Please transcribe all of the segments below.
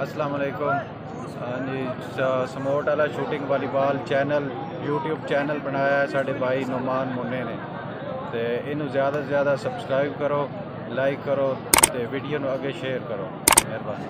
अस्सलाम वालेकुम। हाँ जी, समोट वाला shooting volleyball channel YouTube channel बनाया है साढ़े भाई नुमान मुन्ने ने। तो इनू ज़्यादा से ज़्यादा सबसक्राइब करो, लाइक करो, तो वीडियो आगे शेयर करो। मेहरबानी।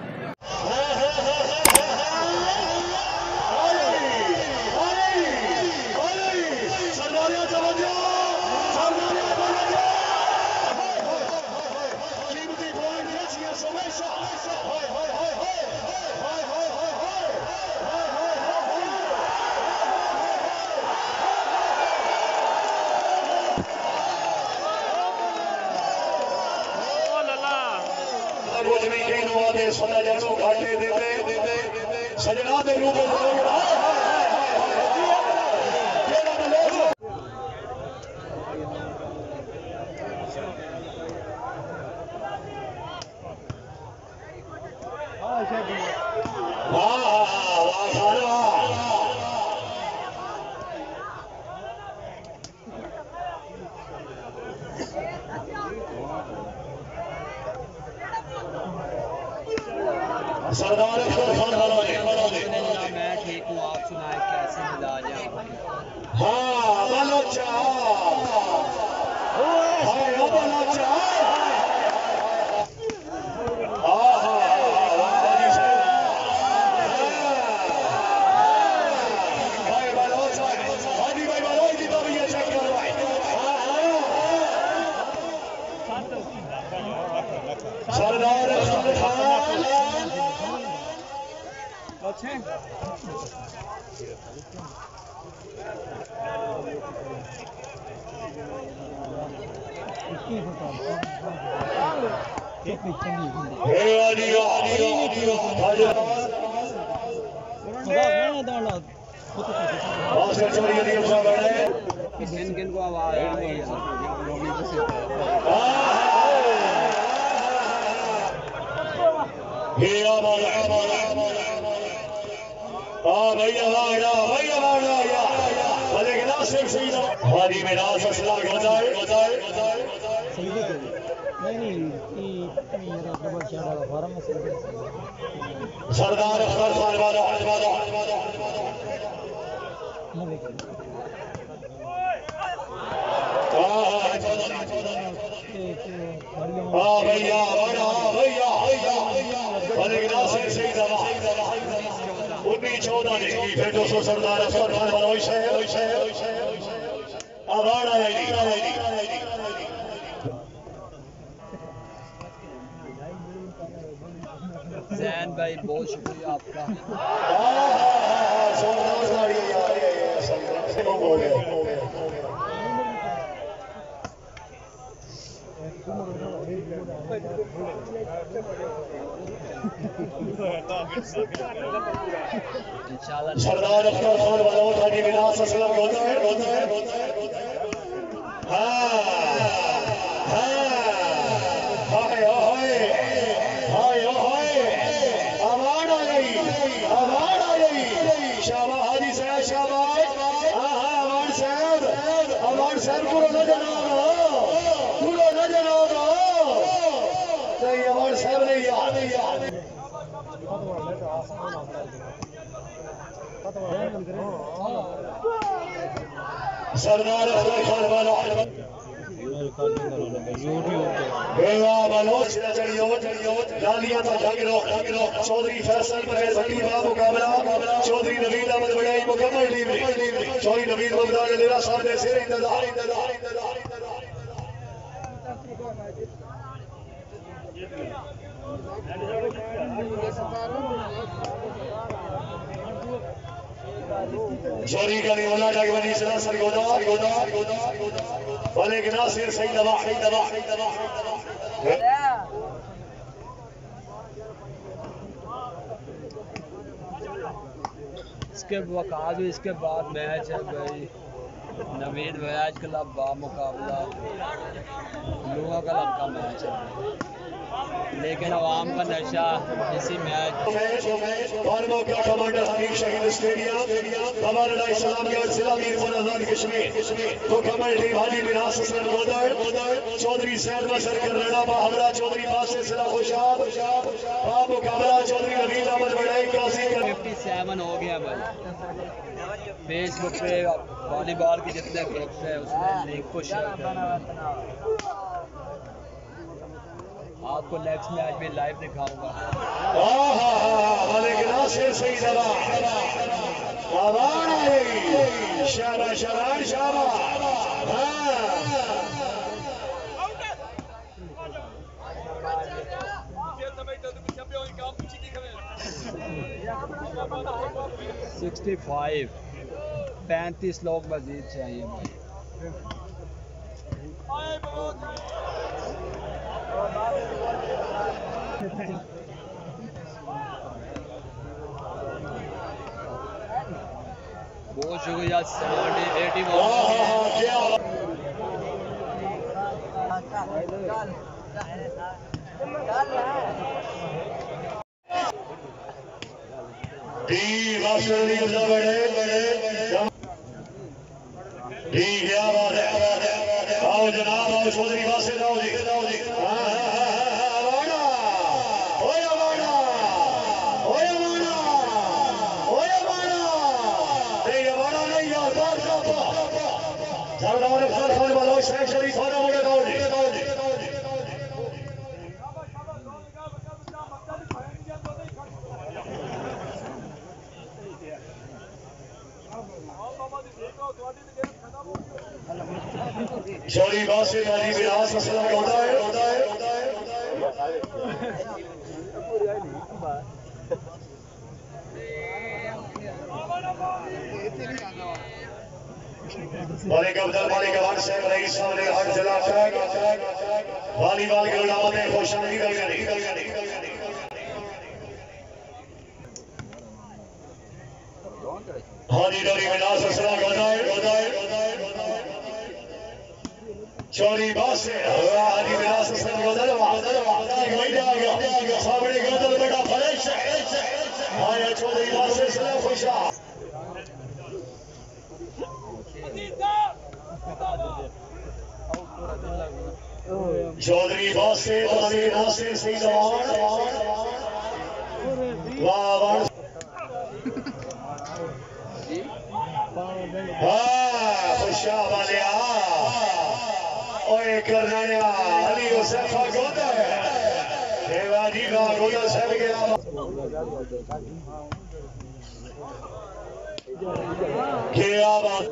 कुछ नहीं कहनो आदे सदा जानो घाटे देते सजना दे रूप सरदार खान वाला ने मैं ठीक हूँ, आप सुनाए कैसे मिजाज है? हाँ बलोचा हाय बलोचा सरदार किन को आवाज आ रही है? हाजी में रास असला सरदार भैया उन्नीस 14 ने फिर 200 सरदार जैन भाई बहुत शुक्रिया आपका। सरदार अख्तर खान वालों थानी विलास असलम होता है सरदार खान वाला चौधरी फैसल मुकाबला चौधरी नवीद अहमद बड़ाई मुकम्मल चौधरी नवीद बगदाद सामने से जोरी का नहीं होना जाके बनी सदा सरगोदा वाले के नासिर सही दबा इसके वकाज इसके बाद मैच है भाई नवीद वयाज क्लब बा मुकाबला लोहा क्लब का मैच है। लेकिन आवाम का नशा इसी मैच का कमांडर हमीद शहीद स्टेडियम कमांडर इस्लाम के जिला मीरपुर आजाद कश्मीर तो कमांडर भाजी विरास हसन गोदर चौधरी सैयद नसर करना बाहरा चौधरी पासे जिला खुशाब बाबू कमरा चौधरी नवीन अहमद बड़ाई काजी 57 हो गया भाई। फेसबुक पे वॉलीबॉल के जितने ग्रुप्स हैं उसमें लिंक को शेयर करना। आपको नेक्स्ट मैच में लाइव दिखाऊंगा। मलिक नासिर सही दबा शाबाश शाबाश शाबाश 35 लोग मजीद चाहिए भाई। बहुत शुक्रिया 70-80 आओ जनाब आओ चौधरी वासे जाओ जी चौड़ी बात से माली विरास असलम का होता है मालिक अब्दुल मालिक अवान साहब रईस साहब हर जिला वॉलीबॉल के उलामत खुशान निकल गए हाजी दौरी विरास असलम का होता है चौरी बासे हाजी विरास असलम का सामने गदल बड़ा फरेश आया चौधरी बासे सलाम खुशा चौधरी बासे तमामी नासिर सही दवान वाह खुशा वाले ओए करने अली हुसैफा गोदा है देवाजी का गोदा सब गया क्या बात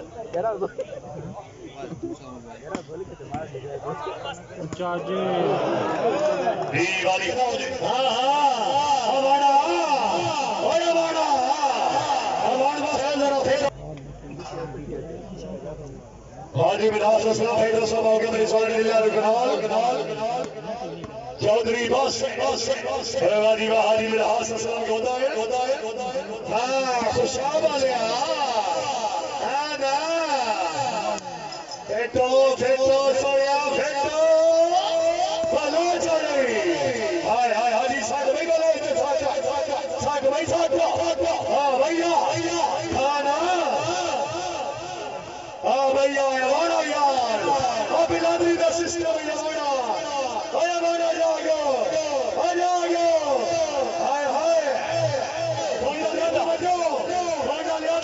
वाली हाँ हमारा हाजी विरास असलम हैदर साहब आओगे मेरे सारे जिला कनाल चौधरी बस हाजी हाजी विरास असलम होता है हाँ खुशा वाले फेटो सोया फेटो बलो चौधरी हाय हाय हाजी साथ में बोलो साथ भाई साथ हाँ भैया खाना भैया वाड़ा यार बिलादरी का सिस्टम है वाड़ा जागो हाय हाय कोंडा लिया बजो कोंडा लिया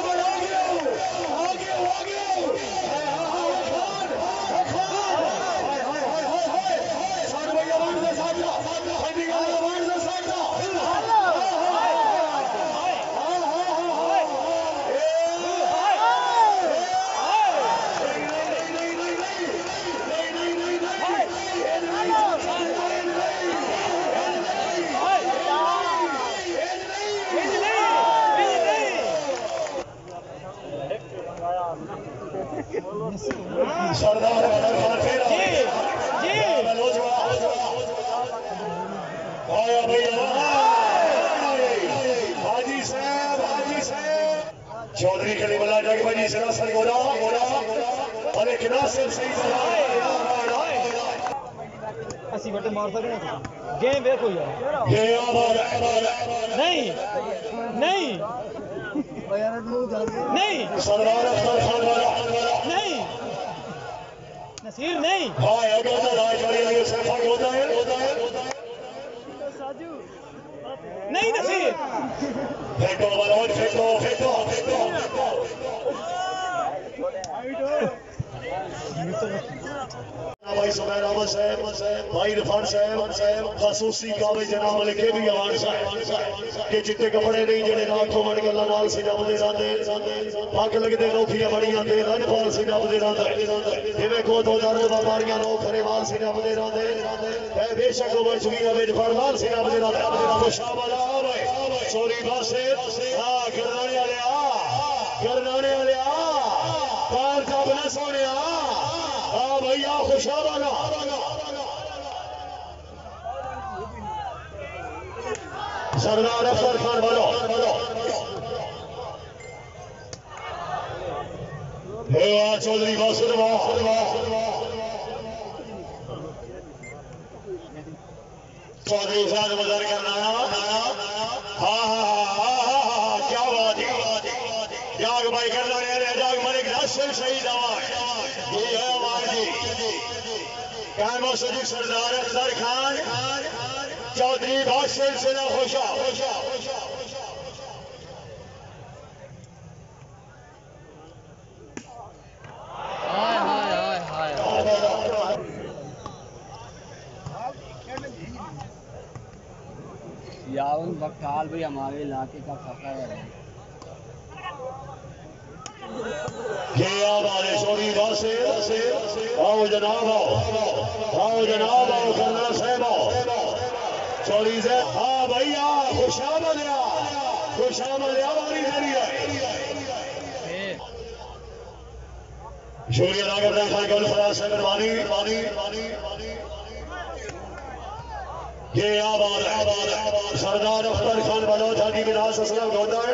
बड़ा आ गया हाय साथ भैया वाड़ दे साथ हड्डी का वाड़ दे साथ सरदार हाजी साहब चौधरी कलीमुल्लाह जगबाजी सरासर गोरा अरे किनासर सही 80 बटे मार सकते हैं गेम देखो यार नहीं नहीं नहीं नहीं नसीर नहीं नहीं नसीर भाई सुबैर अहमद साहब भाई इरफान साहब खसूसी काबे जनाब लिखे भी आवान साहब के चिट्टे कपड़े नहीं जड़े नाथों मन गल्ला नाल से जब दे रांदे पग लगदे नौखियां बड़ियां ते रनपाल से जब दे रांदे इवे को दो दर्द बाबारियां नो खरेवाल से जब दे रांदे ए बेशक उमर चुकी है फरमान से जब दे रांदे तो शाबाश आवे चोरी बासे हां करनाने वाले आ पार का बना सोने हाँ भैया खुशाबाना सरदार अफसर खान बोलो चौधरी बासुर चौधरी साहब मदद करना हाँ क्या बात है जाग भाई करना जाग मलिक नासिर शहीद ये है हमारी कायम सदीक सरदार अफसर खान चौधरी बादशाह से ना खुशा यावन बख्ताल भी हमारे इलाके का फखर है चोरी बासे आओ जनाब आओ करना साहब आओ चोरी से हाँ भैया खुशामद हमारी देरी है शुक्रिया अदा करते हैं खान कौल फराज साहब पानी ये आबाद सरदार अख्तर खान बलोच हाजी मिराज असलम गोदार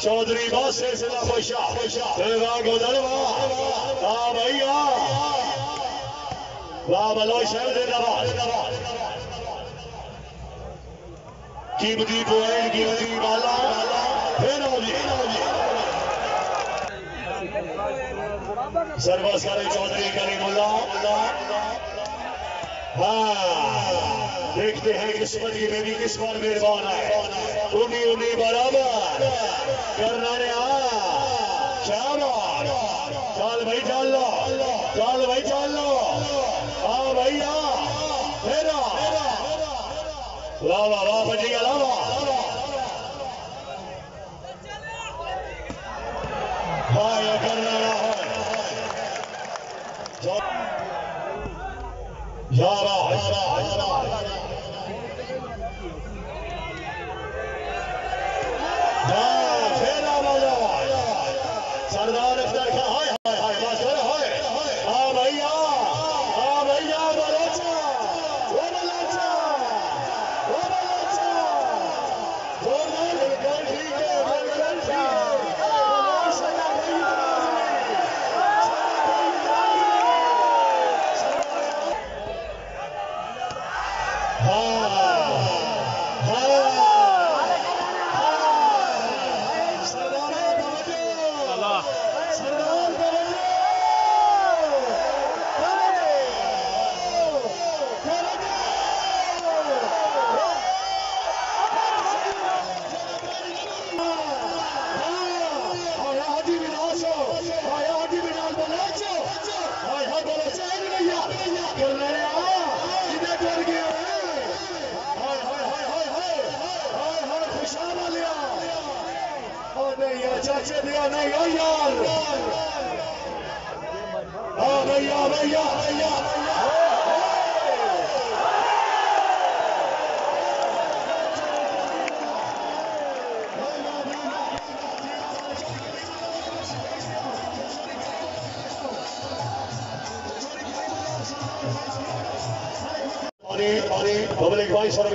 चौधरी बादशाह से खुशा गोदरवा हाँ भैया वाह बलोच साहब जिंदाबाद कीमती पोएल कीमती माला फिर सरबस करे चौधरी करीमुल्ला हाँ देखते हैं किस्मत की मेरी किस्मत मेहरबान है उन्हीं बराबर करना ने चल भाई चल लो हाँ भैया वाह बजिया हाँ ये करना सरदार अख्तर खान हाय हाँ भैया बलोचा चाचे दिया नहीं हो यार भैया पब्लिक भाई सर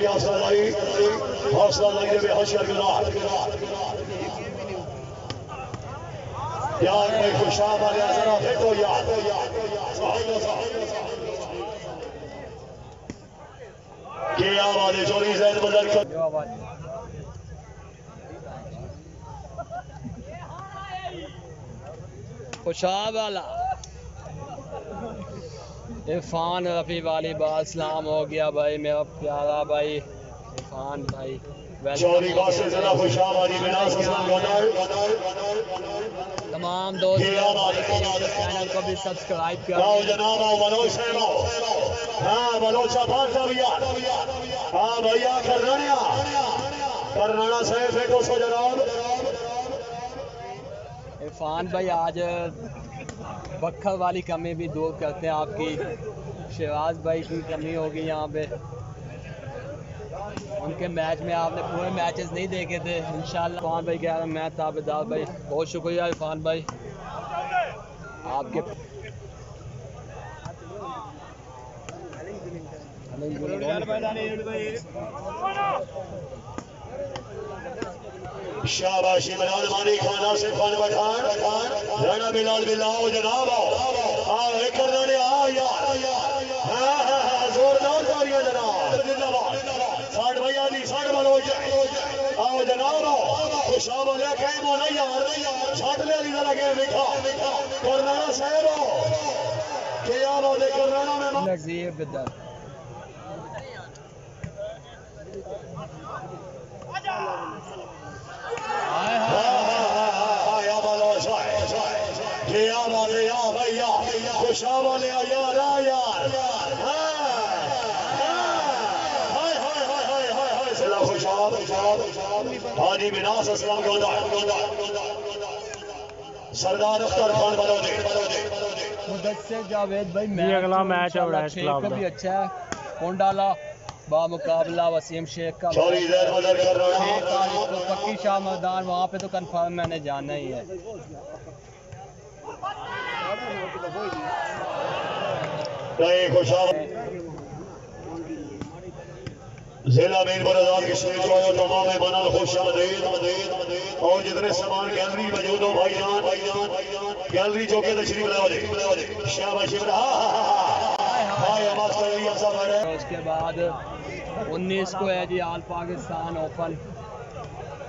हौसला लाई दे होशियार यार भाई खुशाब वाले जरा फिट हो यार के आवाज चोरी जैद बदल कर खुशाब वाला इरफान रफी वाली बात सलाम हो गया भाई मेरा प्यारा भाई इरफान भाई चौधरी बासे जिला खुशाब वाली मिनास के नाम तमाम दोस्त चैनल को भी सब्सक्राइब कर आओ जनाब आओ मनोज साहब आओ हाँ मनोज साहब भैया हाँ भैया करनाना साहब बैठो सो जनाब इरफान भाई आज बखर वाली कमी भी दूर करते हैं आपकी शहबाज भाई की कमी होगी यहाँ पे उनके मैच में आपने पूरे मैचेस नहीं देखे थे इंशाल्लाह इरफान भाई कह रहे हैं मैं ताबेदार भाई बहुत शुक्रिया इरफान भाई आपके शाबाशी बिलाल मानी खाना से खान पठान राणा बिलाल बिलाओ जनाब आओ करनाने आओ यार जोरदार तालियां जनाब साठ भैया दी साठ मनोज आओ जनाब आओ खुशाब वाले कहीं बोला यार साठ ले ली जरा के देखा करनाना साहब आओ के आवाज करनाना में नज़ीर बिदर खुशाब वाले यार हाजी मिनास असलम सरदार अख्तर खान बलोदे मुदस्सिर जावेद भाई ये अगला मैच है शेख का भी अच्छा है कौन डाला बामुकाबला वसीम शेख का चौरी जैद बदल कर रहा है 6 तारीख को पक्की शाह मैदान वहाँ पे तो कंफर्म मैंने जाना ही है खुशाब जिला मीरपुर आजाद किशोर जो आयो तमाम बना खुशामदीद और जितने सामान गैलरी मौजूद हो भाईजान गैलरी जो के तशरीफ लाओ दे शाबाशी उसके बाद 19 को है जी all Pakistan open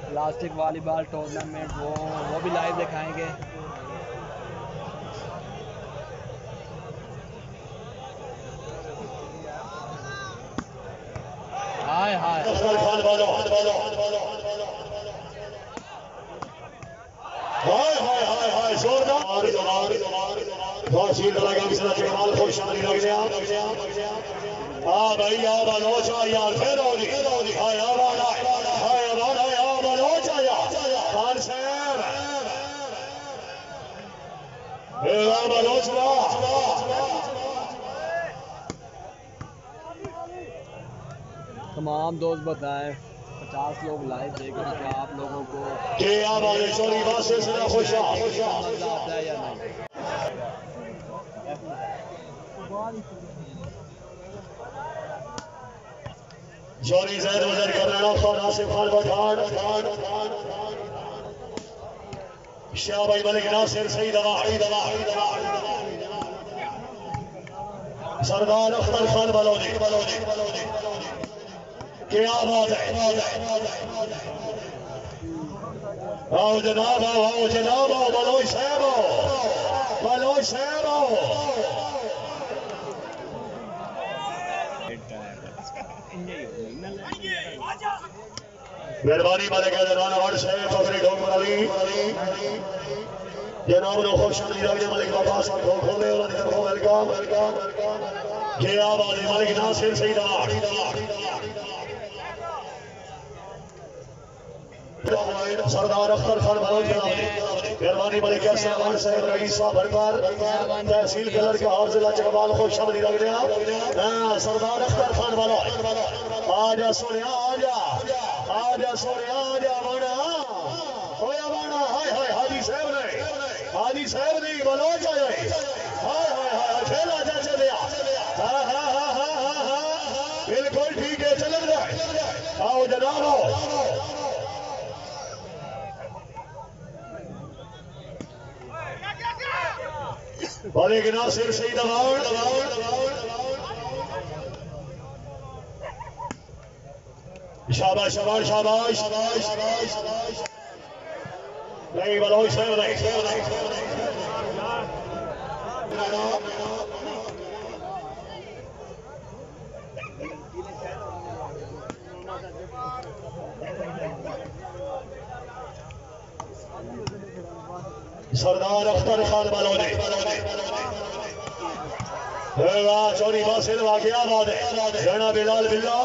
plastic volleyball tournament वो भी लाइव दिखाएंगे हाय हाय तमाम दोस्त बताएं 50 लोग लाइव देख रहे हैं आप लोगों को मजा आता है या नहीं जोरी जैद वजन कर रहा खाना से खान पठान शाह भाई मलिक नासिर सही दवा सरदार अख्तर खान बलोदी क्या बात है आओ जनाब आओ बलोच साहब आओ मेहरबानी मालिक जनाब अवार्ड साहब फखरी डोंगर अली जनाब नो खुश आमदीद मलिक बाबा साहब को खोले और अंदर को वेलकम के आवाज मलिक नासिर सही दवा सरदार अख्तर खान बलोच मेहरबानी मलिक साहब रईस साहब भरकर तहसील कलर के हार जिला चकवाल को शब्द लग गया सरदार अख्तर खान बलोच आजा सोने आजा सोने आजा बना होया बना हाय हाजी साहब ने बलोच आ जाए हाय खेला जा चले बिल्कुल ठीक है चल रहा आओ जनाब वाले के नासिर सही दबाव शाबाश शाबाश शाबाश शाबाश नहीं बोलो इसे नहीं सरदार अख्तर खान बलोने चौरी बासिल वाकया बाद राणा बिलाल बिल्ला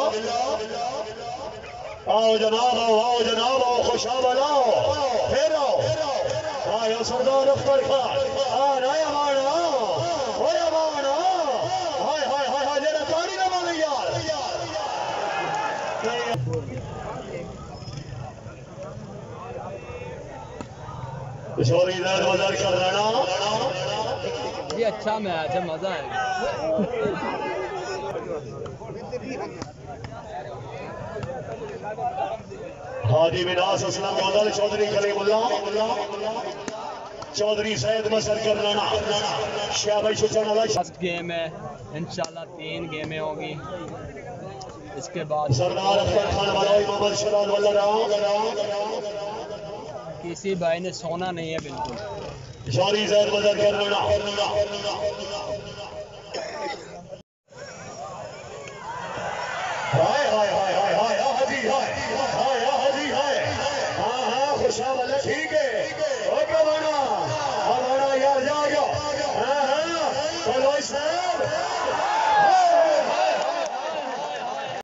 आओ जनाब आओ खुशाब आओ फिर आओ आयो सरदार अख्तर खान आ राया माना होया माना हाय हाय हाय हाय जरा ताड़ी ना माने यार चौरी दर मदर कर राणा ये अच्छा मैच है, मजा आएगा। हाजी मिनास असलम गौदल चौधरी कलीमुल्ला चौधरी सैयद मसर कर राणा शाबाश सुचाना फर्स्ट गेम है, इंशाल्लाह 3 गेमें होगी। इसके बाद सरदार अख्तर खान बलोई मोहम्मद शराद वल्लरा किसी भाई ने सोना नहीं है बिल्कुल। चौधरी सैयद मसर कर राणा